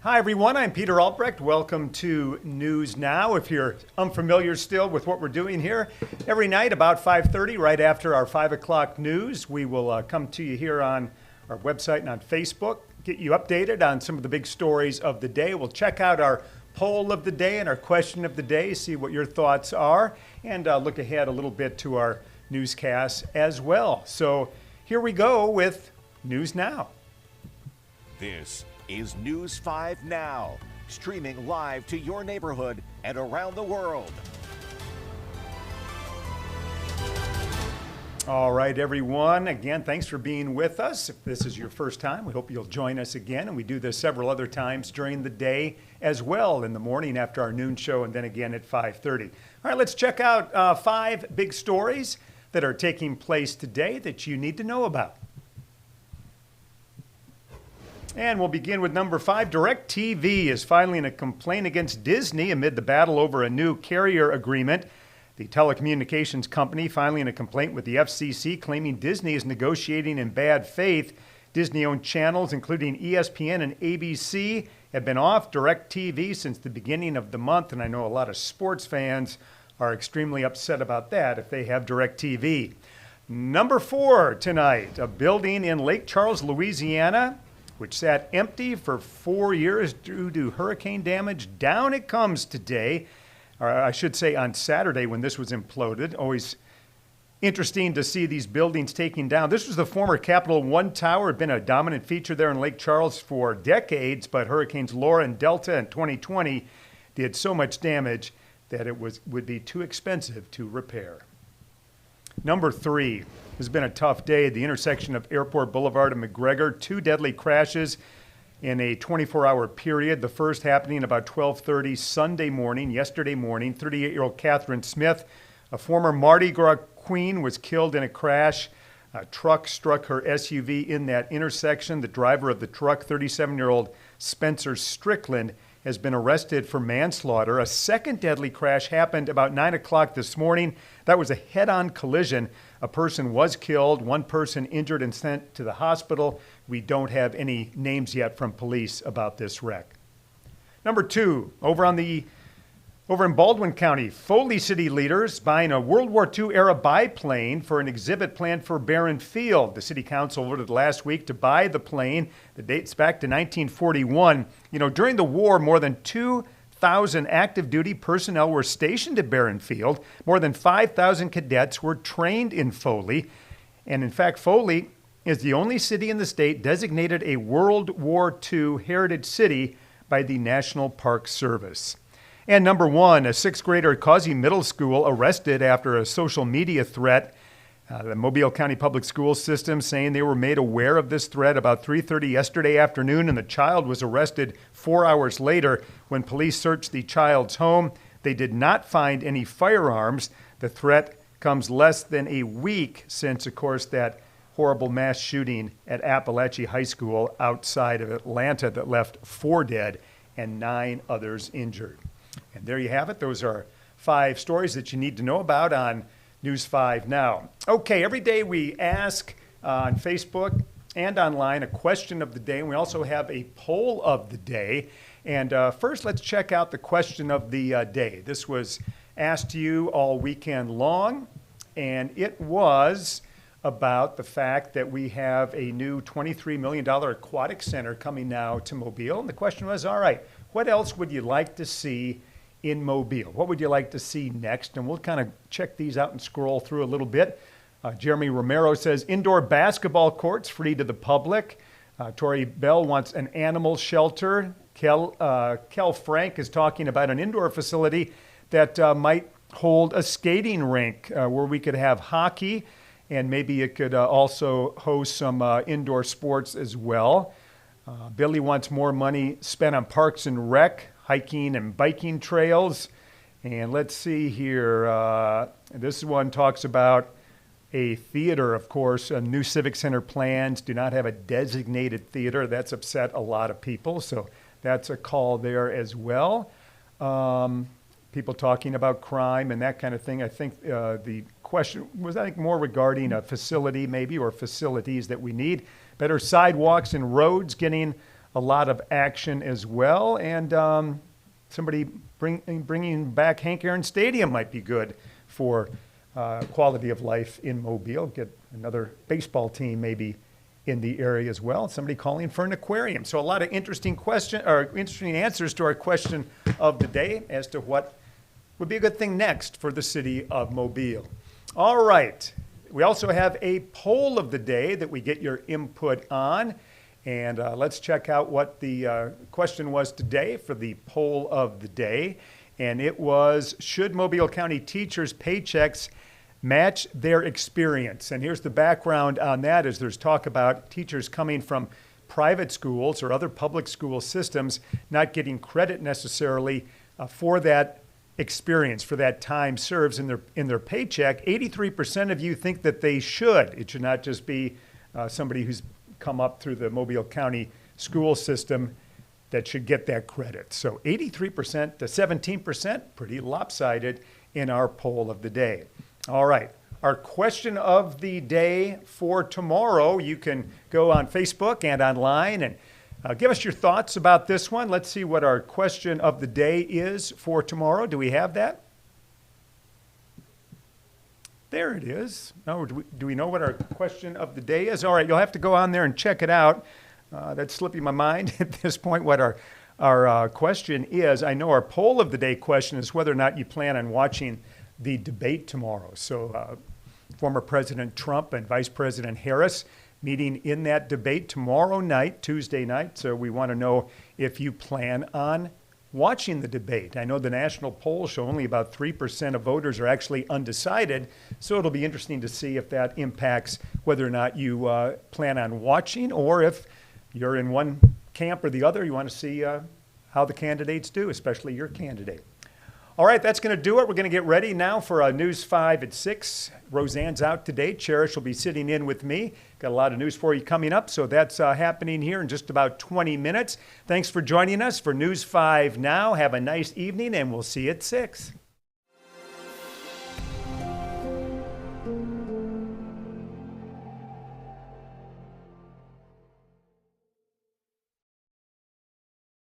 Hi, everyone. I'm Peter Albrecht. Welcome to News Now. If you're unfamiliar still with what we're doing here, every night about 5:30, right after our 5 o'clock news, we will come to you here on our website and on Facebook, get you updated on some of the big stories of the day. We'll check out our poll of the day and our question of the day, see what your thoughts are, and look ahead a little bit to our newscasts as well. So here we go with News Now. This is News 5 Now, streaming live to your neighborhood and around the world. All right, everyone. Again, thanks for being with us. If this is your first time, we hope you'll join us again. And we do this several other times during the day as well, in the morning after our noon show, and then again at 5:30. All right, let's check out 5 big stories that are taking place today that you need to know about. And we'll begin with number 5. DirecTV is filing a complaint against Disney amid the battle over a new carrier agreement. The telecommunications company filing a complaint with the FCC claiming Disney is negotiating in bad faith. Disney-owned channels, including ESPN and ABC, have been off DirecTV since the beginning of the month, and I know a lot of sports fans are extremely upset about that if they have DirecTV. Number 4 tonight, a building in Lake Charles, Louisiana, which sat empty for 4 years due to hurricane damage. Down it comes today, or I should say on Saturday when this was imploded. Always interesting to see these buildings taken down. This was the former Capital One Tower. It had been a dominant feature there in Lake Charles for decades, but Hurricanes Laura and Delta in 2020 did so much damage that it would be too expensive to repair. Number 3, this has been a tough day. The intersection of Airport Boulevard and McGregor, 2 deadly crashes in a 24-hour period. The first happening about 12:30 Sunday morning, yesterday morning. 38-year-old Catherine Smith, a former Mardi Gras queen, was killed in a crash. A truck struck her SUV in that intersection. The driver of the truck, 37-year-old Spencer Strickland, has been arrested for manslaughter. A second deadly crash happened about 9 o'clock this morning. That was a head-on collision. A person was killed, 1 person injured and sent to the hospital. We don't have any names yet from police about this wreck. Number 2, over in Baldwin County, Foley city leaders buying a World War II-era biplane for an exhibit planned for Barron Field. The city council voted last week to buy the plane. The dates back to 1941. During the war, more than 2,000 active duty personnel were stationed at Barron Field. More than 5,000 cadets were trained in Foley. And in fact, Foley is the only city in the state designated a World War II heritage city by the National Park Service. And number 1, a 6th grader at Causey Middle School arrested after a social media threat. The Mobile County Public School System saying they were made aware of this threat about 3:30 yesterday afternoon, and the child was arrested 4 hours later. When police searched the child's home, they did not find any firearms. The threat comes less than a week since, of course, that horrible mass shooting at Appalachia High School outside of Atlanta that left 4 dead and 9 others injured. And there you have it. Those are 5 stories that you need to know about on News 5 Now. Okay, every day we ask on Facebook and online a question of the day, and we also have a poll of the day. And first, let's check out the question of the day. This was asked to you all weekend long, and it was about the fact that we have a new $23 million aquatic center coming now to Mobile. And the question was, all right, what else would you like to see in Mobile? What would you like to see next? And we'll kind of check these out and scroll through a little bit. Jeremy Romero says indoor basketball courts free to the public. Tori Bell wants an animal shelter. Kel Frank is talking about an indoor facility that might hold a skating rink where we could have hockey, and maybe it could also host some indoor sports as well. Billy wants more money spent on parks and rec, hiking and biking trails. And let's see here. This one talks about a theater, of course. New Civic Center plans do not have a designated theater. That's upset a lot of people, so that's a call there as well. People talking about crime and that kind of thing. I think the question was, more regarding a facility maybe, or facilities that we need. Better sidewalks and roads, getting a lot of action as well. And somebody bringing back Hank Aaron Stadium might be good for quality of life in Mobile. Get another baseball team maybe in the area as well. Somebody calling for an aquarium. So a lot of interesting answers to our question of the day as to what would be a good thing next for the city of Mobile. All right. We also have a poll of the day that we get your input on. And let's check out what the question was today for the poll of the day. And it was, should Mobile County teachers' paychecks match their experience? And here's the background on that, is there's talk about teachers coming from private schools or other public school systems not getting credit necessarily for that experience, for that time served in their paycheck. 83% of you think that they should. It should not just be somebody who's come up through the Mobile County school system that should get that credit. So 83% to 17%, pretty lopsided in our poll of the day. All right, our question of the day for tomorrow, you can go on Facebook and online and give us your thoughts about this one. Let's see what our question of the day is for tomorrow. Do we have that? There it is. No, do we know what our question of the day is? All right, you'll have to go on there and check it out. That's slipping my mind at this point what our question is. I know our poll of the day question is whether or not you plan on watching the debate tomorrow. So former President Trump and Vice President Harris meeting in that debate tomorrow night, Tuesday night. So we want to know if you plan on watching the debate. I know the national polls show only about 3% of voters are actually undecided. So it'll be interesting to see if that impacts whether or not you plan on watching, or if you're in one camp or the other, you want to see how the candidates do, especially your candidate. All right, that's going to do it. We're going to get ready now for News 5 at 6. Roseanne's out today. Cherish will be sitting in with me. Got a lot of news for you coming up, so that's happening here in just about 20 minutes. Thanks for joining us for News 5 Now. Have a nice evening, and we'll see you at 6.